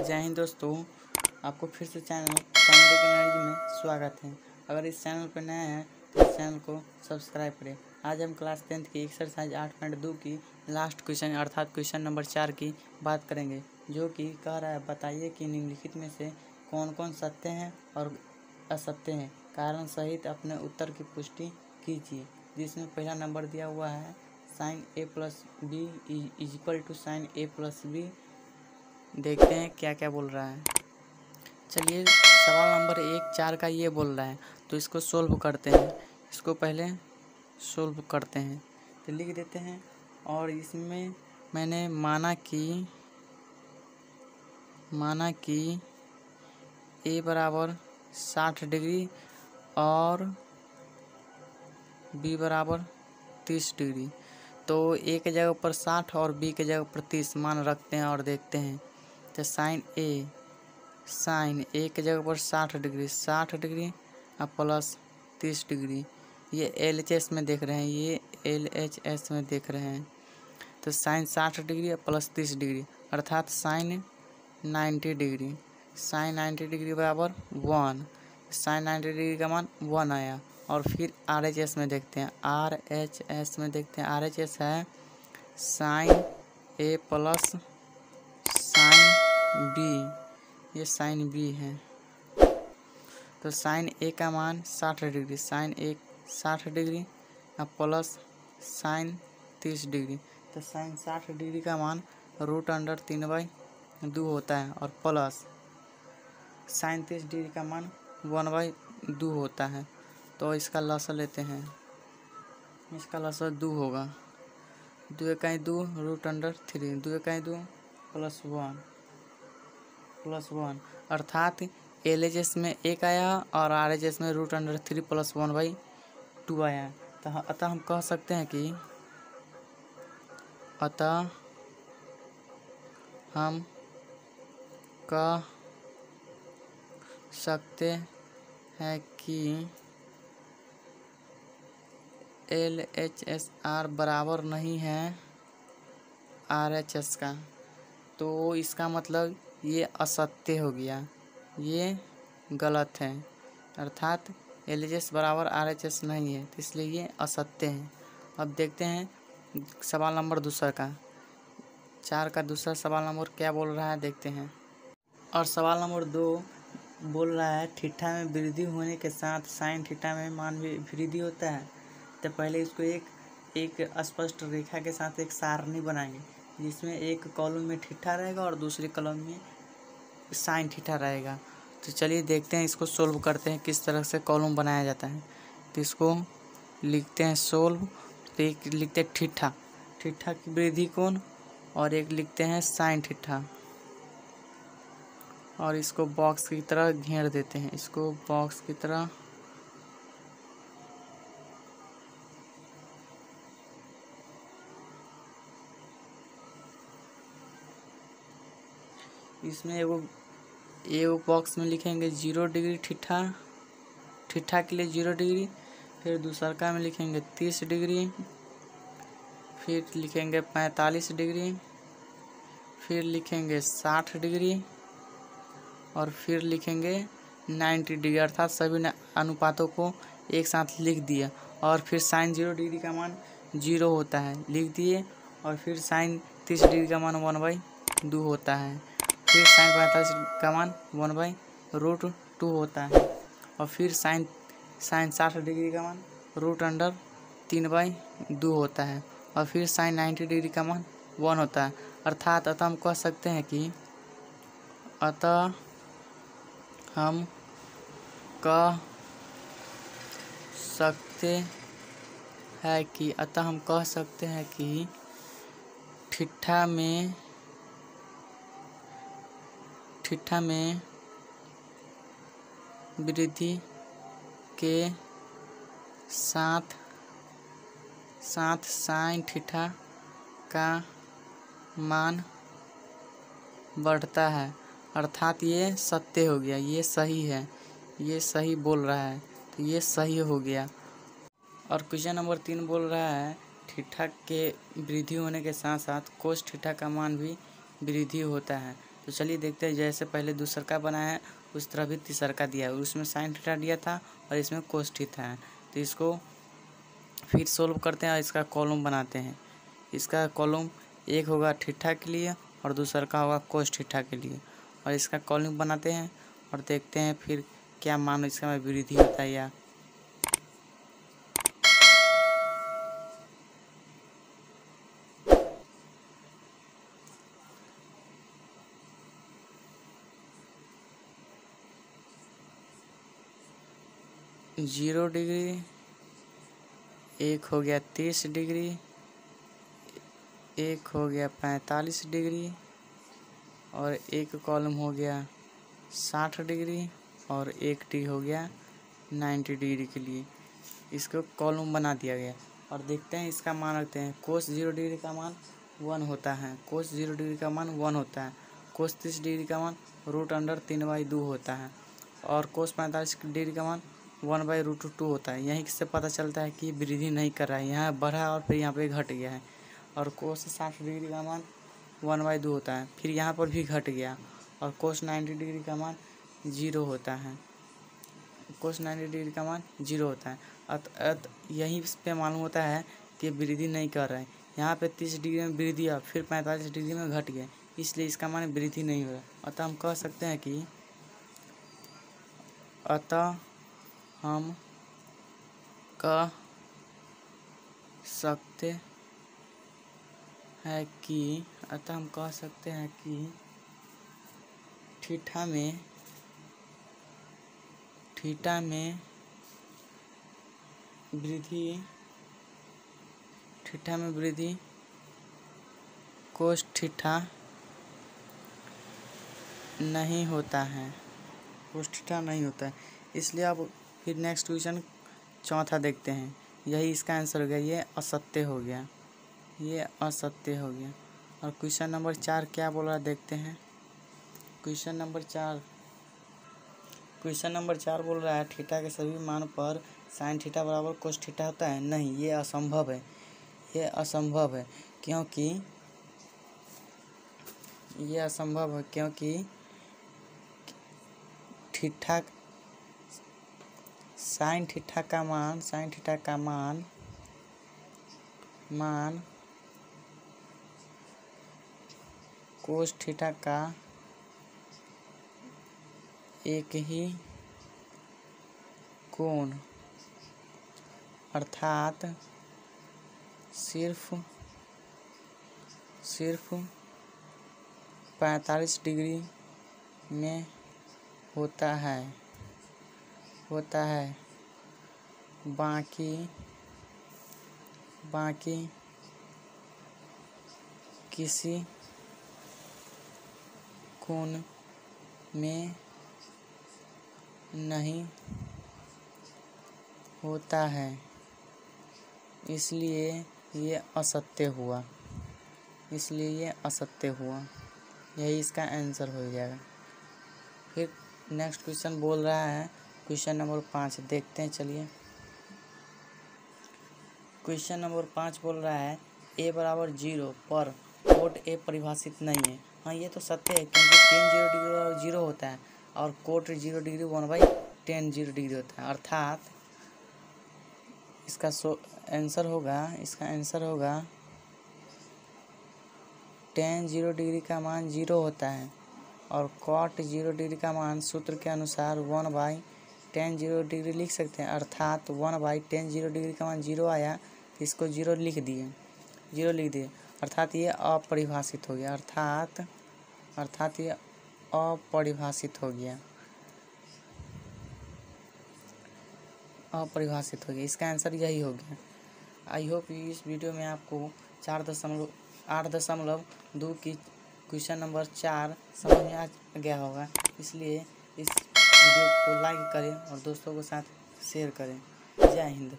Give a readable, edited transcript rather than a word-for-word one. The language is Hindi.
जय हिंद दोस्तों, आपको फिर से चैनल कैमरे की एनर्जी में स्वागत है। अगर इस चैनल पर नया है तो इस चैनल को सब्सक्राइब करें। आज हम क्लास 10th की एक्सरसाइज 8.2 की लास्ट क्वेश्चन अर्थात क्वेश्चन नंबर 4 की बात करेंगे, जो कि कह रहा है बताइए कि निम्नलिखित में से कौन कौन सत्य हैं और असत्य हैं, कारण सहित अपने उत्तर की पुष्टि कीजिए। जिसमें पहला नंबर दिया हुआ है sin a plus b is equal to sin a plus b. देखते हैं क्या क्या बोल रहा है। चलिए, सवाल नंबर 1 4 का ये बोल रहा है, तो इसको सोल्व करते हैं। इसको पहले सोल्व करते हैं तो लिख देते हैं। और इसमें मैंने माना कि a बराबर 60 डिग्री और b बराबर 30 डिग्री। तो a के जगह पर 60 और b के जगह पर 30 मान रखते हैं और देखते हैं। तो साइन ए के जगह पर 60 डिग्री और प्लस 30 डिग्री। ये LHS में देख रहे हैं, ये LHS में देख रहे हैं। तो साइन 60 डिग्री और प्लस 30 डिग्री अर्थात साइन 90 डिग्री। साइन 90 डिग्री बराबर 1। साइन 90 डिग्री का मान 1 आया। और फिर RHS में देखते हैं, RHS है साइन ए प्लस साइन बी। ये साइन बी है। तो साइन ए का मान 60 डिग्री, साइन ए 60 डिग्री और प्लस साइन 30 डिग्री। तो साइन 60 डिग्री का मान √3/2 होता है और प्लस साइन 30 डिग्री का मान 1/2 होता है। तो इसका लसा लेते हैं, इसका लसा 2 होगा। 2 × 2 √3, 2 × 2 +1 अर्थात LHS में 1 आया और RHS में √3 + 1/2 आया। तो अतः हम कह सकते हैं कि LHSR बराबर नहीं है RHS का। तो इसका मतलब ये असत्य हो गया, ये गलत है। अर्थात LHS बराबर RHS नहीं है, तो इसलिए ये असत्य है। अब देखते हैं सवाल नंबर दूसरा का, 4 का दूसरा सवाल नंबर क्या बोल रहा है, देखते हैं। और सवाल नंबर 2 बोल रहा है थीटा में वृद्धि होने के साथ साइन थीटा में मान भी वृद्धि होता है। तो पहले इसको एक स्पष्ट रेखा के साथ एक सारणी बनाएंगे, जिसमें एक कॉलम में थीटा रहेगा और दूसरे कॉलम में साइन थीटा रहेगा। तो चलिए देखते हैं, इसको सोल्व करते हैं किस तरह से कॉलम बनाया जाता है। तो इसको लिखते हैं सोल्व। तो एक लिखते हैं थीटा की वृद्धि कोण और एक लिखते हैं साइन थीटा, और इसको बॉक्स की तरह घेर देते हैं, इसको बॉक्स की तरह। इसमें एगो बॉक्स में लिखेंगे 0 डिग्री थीटा के लिए 0 डिग्री। फिर दूसरा में लिखेंगे 30 डिग्री, फिर लिखेंगे 45 डिग्री, फिर लिखेंगे 60 डिग्री और फिर लिखेंगे 90 डिग्री। अर्थात सभी अनुपातों को एक साथ लिख दिया। और फिर साइन 0 डिग्री का मान 0 होता है, लिख दिए। और फिर साइन 30 डिग्री का मान 1/2 होता है। फिर साइन 45 का मान 1/√2 होता है। और फिर साइन 60 डिग्री का मान √3/2 होता है। और फिर साइन 90 डिग्री का मान 1 होता है। अर्थात हम कह सकते हैं कि थीटा में वृद्धि के साथ साइन थीटा का मान बढ़ता है। अर्थात ये सत्य हो गया, ये सही है, ये सही बोल रहा है, तो ये सही हो गया। और क्वेश्चन नंबर 3 बोल रहा है थीटा के वृद्धि होने के साथ साथ कोस थीटा का मान भी वृद्धि होता है। तो चलिए देखते हैं, जैसे पहले दूसरा बनाया है उस तरह भी तीसरा दिया है, उसमें साइन थीटा दिया था और इसमें कोस थीटा है। तो इसको फिर सोल्व करते हैं और इसका कॉलम बनाते हैं। इसका कॉलम एक होगा थीटा के लिए और दूसरा का होगा कोस थीटा के लिए, और इसका कॉलम बनाते हैं और देखते हैं फिर क्या मान इसका में वृद्धि होता है या जीरो डिग्री, एक हो गया 30 डिग्री, एक हो गया 45 डिग्री और एक कॉलम हो गया 60 डिग्री और एक टी हो गया 90 डिग्री के लिए। इसको कॉलम बना दिया गया और देखते हैं इसका मान रखते हैं। कोस 0 डिग्री का मान 1 होता है, कोस 0 डिग्री का मान 1 होता है, कोस 30 डिग्री का मान √3/2 होता है और कोस 45 डिग्री का मान 1/√2 होता है। यहीं से पता चलता है कि वृद्धि नहीं कर रहा है, यहाँ बढ़ा और फिर यहाँ पे घट गया है। और कोस 60 डिग्री का मान 1/2 होता है, फिर यहाँ पर भी घट गया। और कोस 90 डिग्री का मान 0 होता है, कोस 90 डिग्री का मान 0 होता है। अत यहीं पे मालूम होता है कि वृद्धि नहीं कर रहा है। यहाँ पे 30 डिग्री में वृद्धि और फिर 45 डिग्री में घट गया, इसलिए इसका मान वृद्धि नहीं हो रहा। अतः हम कह सकते हैं कि अतः हम कह सकते हैं कि थीटा में वृद्धि कोस थीटा नहीं होता है, कोस थीटा नहीं होता है। इसलिए अब फिर नेक्स्ट क्वेश्चन चौथा देखते हैं। यही इसका आंसर हो गया, ये असत्य हो गया, ये असत्य हो गया। और क्वेश्चन नंबर 4 क्या बोल रहा है देखते हैं। क्वेश्चन नंबर 4 बोल रहा है थीटा के सभी मान पर साइन थीटा बराबर कोस थीटा होता है। नहीं, ये असंभव है, ये असंभव है क्योंकि थीटा साइन थीटा का मान कोस थीटा का एक ही कोण अर्थात सिर्फ 45 डिग्री में होता है। बाकी किसी कोण में नहीं होता है, इसलिए ये असत्य हुआ, यही इसका आंसर हो जाएगा। फिर नेक्स्ट क्वेश्चन बोल रहा है क्वेश्चन नंबर 5 देखते हैं। चलिए क्वेश्चन नंबर 5 बोल रहा है a बराबर 0 पर कोट a परिभाषित नहीं है। हाँ, ये तो सत्य है क्योंकि tan 0 डिग्री बराबर 0 होता है और कोट 0 डिग्री 1/tan 0 डिग्री होता है। अर्थात इसका आंसर होगा tan 0 डिग्री का मान 0 होता है और cot 0 डिग्री का मान सूत्र के अनुसार 1/tan 0 डिग्री लिख सकते हैं। अर्थात 1/tan 0 डिग्री का मान 0 आया, तो इसको 0 लिख दिए, अर्थात ये अपरिभाषित हो गया, अर्थात ये अपरिभाषित हो गया, इसका आंसर यही हो गया। आई होप इस वीडियो में आपको 8.2 की क्वेश्चन नंबर 4 समझ में आ गया होगा। इसलिए इस वीडियो को लाइक करें और दोस्तों के साथ शेयर करें। जय हिंद।